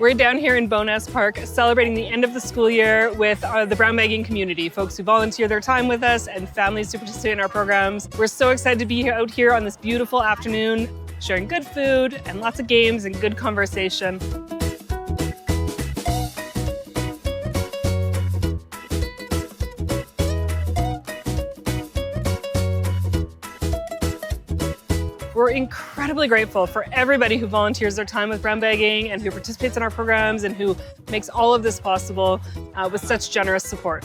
We're down here in Bowness Park celebrating the end of the school year with the brown bagging community, folks who volunteer their time with us and families who participate in our programs. We're so excited to be out here on this beautiful afternoon, sharing good food and lots of games and good conversation. We're incredibly grateful for everybody who volunteers their time with brown bagging and who participates in our programs and who makes all of this possible with such generous support.